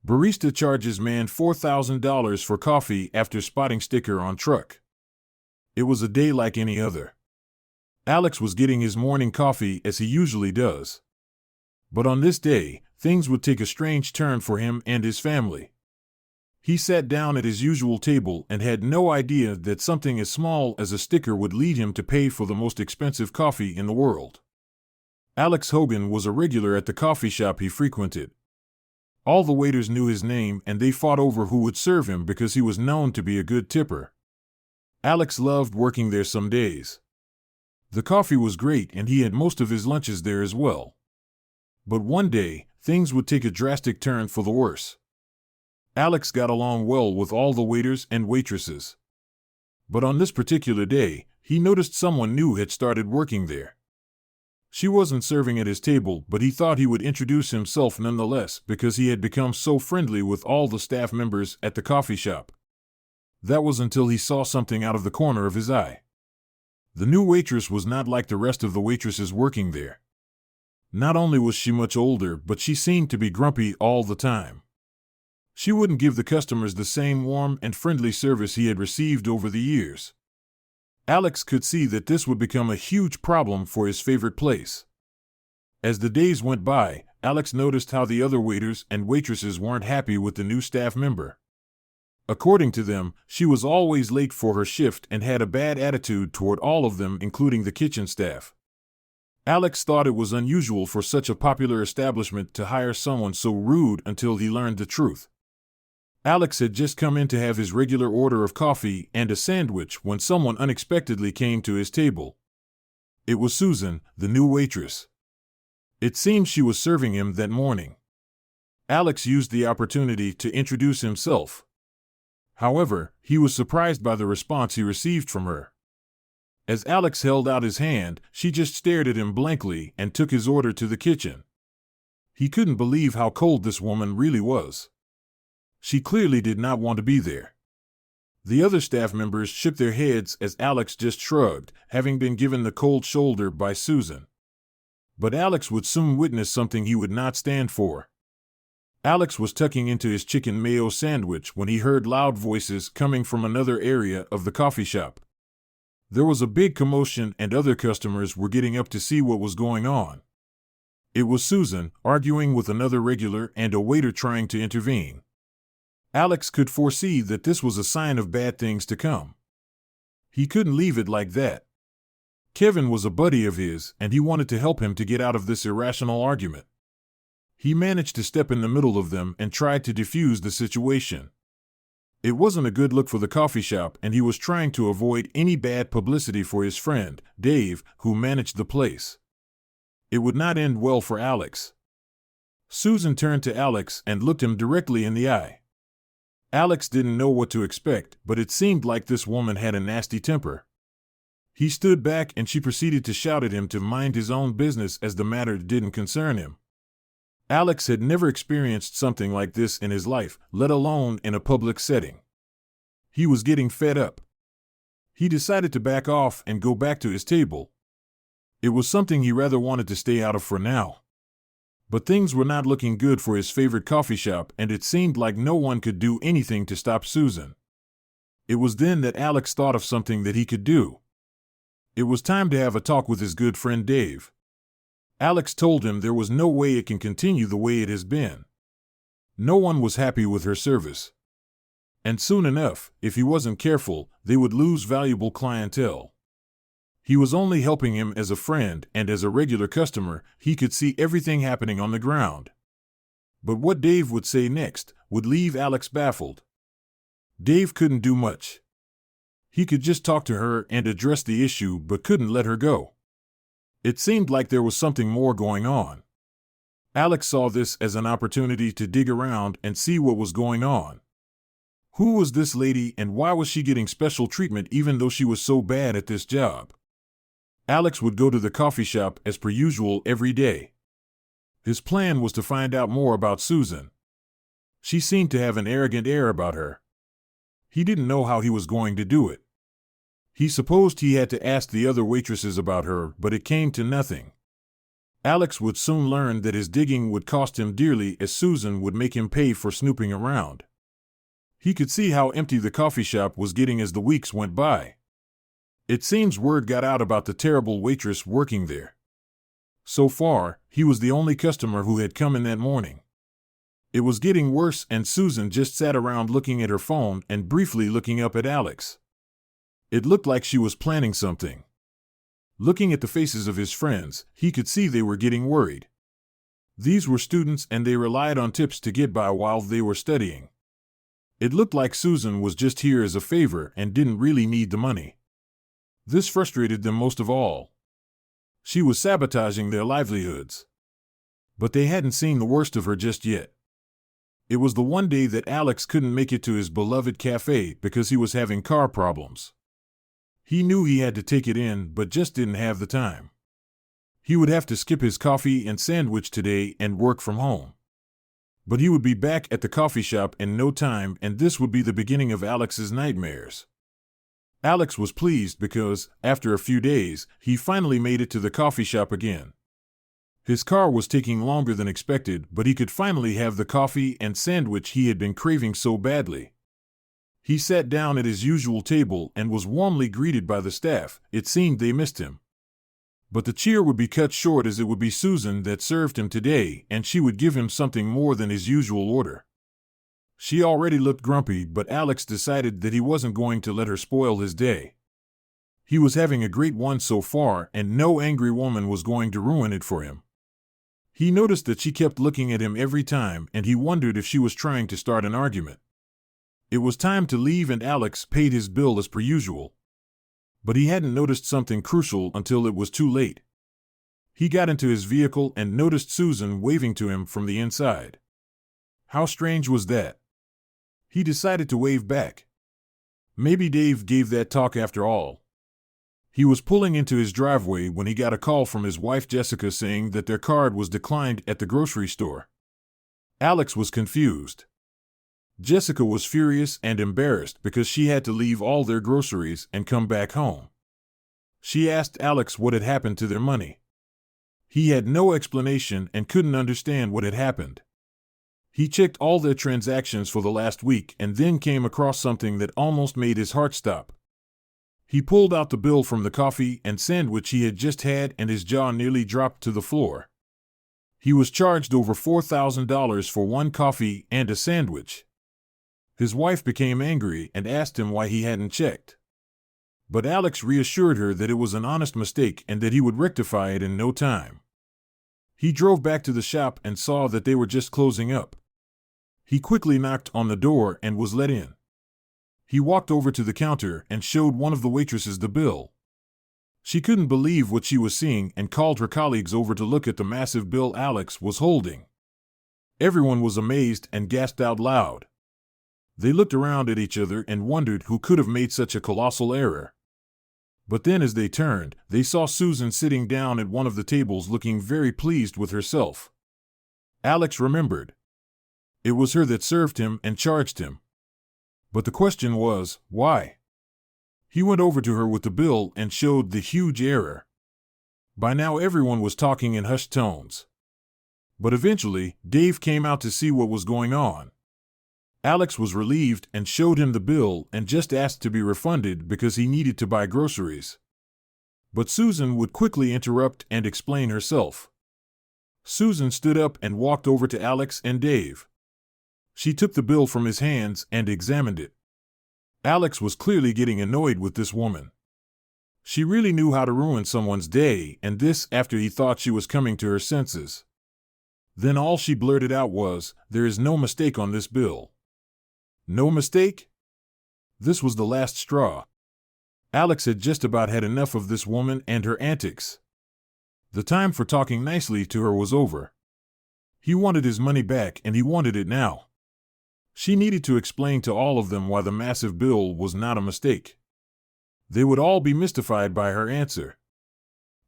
Barista charges man $4,000 for coffee after spotting sticker on truck. It was a day like any other. Alex was getting his morning coffee as he usually does. But on this day, things would take a strange turn for him and his family. He sat down at his usual table and had no idea that something as small as a sticker would lead him to pay for the most expensive coffee in the world. Alex Hogan was a regular at the coffee shop he frequented. All the waiters knew his name and they fought over who would serve him because he was known to be a good tipper. Alex loved working there some days. The coffee was great and he had most of his lunches there as well. But one day, things would take a drastic turn for the worse. Alex got along well with all the waiters and waitresses. But on this particular day, he noticed someone new had started working there. She wasn't serving at his table, but he thought he would introduce himself nonetheless because he had become so friendly with all the staff members at the coffee shop. That was until he saw something out of the corner of his eye. The new waitress was not like the rest of the waitresses working there. Not only was she much older, but she seemed to be grumpy all the time. She wouldn't give the customers the same warm and friendly service he had received over the years. Alex could see that this would become a huge problem for his favorite place. As the days went by, Alex noticed how the other waiters and waitresses weren't happy with the new staff member. According to them, she was always late for her shift and had a bad attitude toward all of them, including the kitchen staff. Alex thought it was unusual for such a popular establishment to hire someone so rude until he learned the truth. Alex had just come in to have his regular order of coffee and a sandwich when someone unexpectedly came to his table. It was Susan, the new waitress. It seemed she was serving him that morning. Alex used the opportunity to introduce himself. However, he was surprised by the response he received from her. As Alex held out his hand, she just stared at him blankly and took his order to the kitchen. He couldn't believe how cold this woman really was. She clearly did not want to be there. The other staff members shook their heads as Alex just shrugged, having been given the cold shoulder by Susan. But Alex would soon witness something he would not stand for. Alex was tucking into his chicken mayo sandwich when he heard loud voices coming from another area of the coffee shop. There was a big commotion and other customers were getting up to see what was going on. It was Susan, arguing with another regular and a waiter trying to intervene. Alex could foresee that this was a sign of bad things to come. He couldn't leave it like that. Kevin was a buddy of his, and he wanted to help him to get out of this irrational argument. He managed to step in the middle of them and tried to defuse the situation. It wasn't a good look for the coffee shop, and he was trying to avoid any bad publicity for his friend, Dave, who managed the place. It would not end well for Alex. Susan turned to Alex and looked him directly in the eye. Alex didn't know what to expect, but it seemed like this woman had a nasty temper. He stood back and she proceeded to shout at him to mind his own business as the matter didn't concern him. Alex had never experienced something like this in his life, let alone in a public setting. He was getting fed up. He decided to back off and go back to his table. It was something he rather wanted to stay out of for now. But things were not looking good for his favorite coffee shop, and it seemed like no one could do anything to stop Susan. It was then that Alex thought of something that he could do. It was time to have a talk with his good friend Dave. Alex told him there was no way it can continue the way it has been. No one was happy with her service. And soon enough, if he wasn't careful, they would lose valuable clientele. He was only helping him as a friend, and as a regular customer, he could see everything happening on the ground. But what Dave would say next would leave Alex baffled. Dave couldn't do much. He could just talk to her and address the issue, but couldn't let her go. It seemed like there was something more going on. Alex saw this as an opportunity to dig around and see what was going on. Who was this lady and why was she getting special treatment even though she was so bad at this job? Alex would go to the coffee shop as per usual every day. His plan was to find out more about Susan. She seemed to have an arrogant air about her. He didn't know how he was going to do it. He supposed he had to ask the other waitresses about her, but it came to nothing. Alex would soon learn that his digging would cost him dearly, as Susan would make him pay for snooping around. He could see how empty the coffee shop was getting as the weeks went by. It seems word got out about the terrible waitress working there. So far, he was the only customer who had come in that morning. It was getting worse, and Susan just sat around looking at her phone and briefly looking up at Alex. It looked like she was planning something. Looking at the faces of his friends, he could see they were getting worried. These were students, and they relied on tips to get by while they were studying. It looked like Susan was just here as a favor and didn't really need the money. This frustrated them most of all. She was sabotaging their livelihoods. But they hadn't seen the worst of her just yet. It was the one day that Alex couldn't make it to his beloved cafe because he was having car problems. He knew he had to take it in, but just didn't have the time. He would have to skip his coffee and sandwich today and work from home. But he would be back at the coffee shop in no time, and this would be the beginning of Alex's nightmares. Alex was pleased because, after a few days, he finally made it to the coffee shop again. His car was taking longer than expected, but he could finally have the coffee and sandwich he had been craving so badly. He sat down at his usual table and was warmly greeted by the staff. It seemed they missed him. But the cheer would be cut short, as it would be Susan that served him today, and she would give him something more than his usual order. She already looked grumpy, but Alex decided that he wasn't going to let her spoil his day. He was having a great one so far, and no angry woman was going to ruin it for him. He noticed that she kept looking at him every time, and he wondered if she was trying to start an argument. It was time to leave, and Alex paid his bill as per usual. But he hadn't noticed something crucial until it was too late. He got into his vehicle and noticed Susan waving to him from the inside. How strange was that? He decided to wave back. Maybe Dave gave that talk after all. He was pulling into his driveway when he got a call from his wife Jessica saying that their card was declined at the grocery store. Alex was confused. Jessica was furious and embarrassed because she had to leave all their groceries and come back home. She asked Alex what had happened to their money. He had no explanation and couldn't understand what had happened. He checked all their transactions for the last week and then came across something that almost made his heart stop. He pulled out the bill from the coffee and sandwich he had just had, and his jaw nearly dropped to the floor. He was charged over $4,000 for one coffee and a sandwich. His wife became angry and asked him why he hadn't checked. But Alex reassured her that it was an honest mistake and that he would rectify it in no time. He drove back to the shop and saw that they were just closing up. He quickly knocked on the door and was let in. He walked over to the counter and showed one of the waitresses the bill. She couldn't believe what she was seeing and called her colleagues over to look at the massive bill Alex was holding. Everyone was amazed and gasped out loud. They looked around at each other and wondered who could have made such a colossal error. But then as they turned, they saw Susan sitting down at one of the tables looking very pleased with herself. Alex remembered. It was her that served him and charged him. But the question was, why? He went over to her with the bill and showed the huge error. By now everyone was talking in hushed tones. But eventually, Dave came out to see what was going on. Alex was relieved and showed him the bill and just asked to be refunded because he needed to buy groceries. But Susan would quickly interrupt and explain herself. Susan stood up and walked over to Alex and Dave. She took the bill from his hands and examined it. Alex was clearly getting annoyed with this woman. She really knew how to ruin someone's day, and this after he thought she was coming to her senses. Then all she blurted out was, "There is no mistake on this bill." No mistake? This was the last straw. Alex had just about had enough of this woman and her antics. The time for talking nicely to her was over. He wanted his money back, and he wanted it now. She needed to explain to all of them why the massive bill was not a mistake. They would all be mystified by her answer.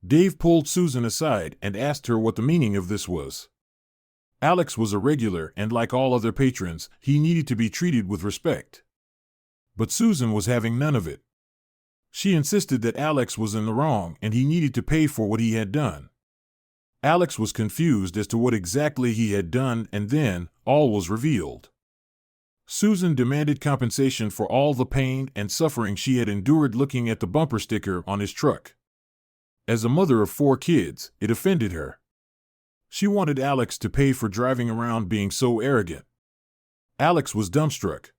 Dave pulled Susan aside and asked her what the meaning of this was. Alex was a regular, and like all other patrons, he needed to be treated with respect. But Susan was having none of it. She insisted that Alex was in the wrong and he needed to pay for what he had done. Alex was confused as to what exactly he had done, and then all was revealed. Susan demanded compensation for all the pain and suffering she had endured looking at the bumper sticker on his truck. As a mother of 4 kids, it offended her. She wanted Alex to pay for driving around being so arrogant. Alex was dumbstruck.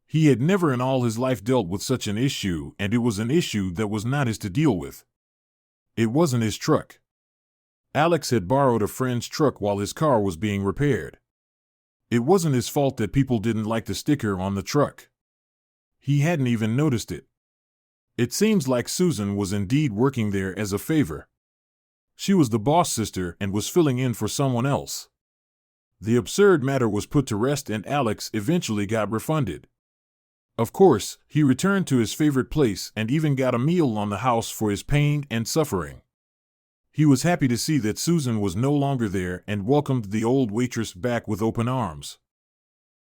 He had never in all his life dealt with such an issue, and it was an issue that was not his to deal with. It wasn't his truck. Alex had borrowed a friend's truck while his car was being repaired. It wasn't his fault that people didn't like the sticker on the truck. He hadn't even noticed it. It seems like Susan was indeed working there as a favor. She was the boss sister and was filling in for someone else. The absurd matter was put to rest, and Alex eventually got refunded. Of course, he returned to his favorite place and even got a meal on the house for his pain and suffering. He was happy to see that Susan was no longer there and welcomed the old waitress back with open arms.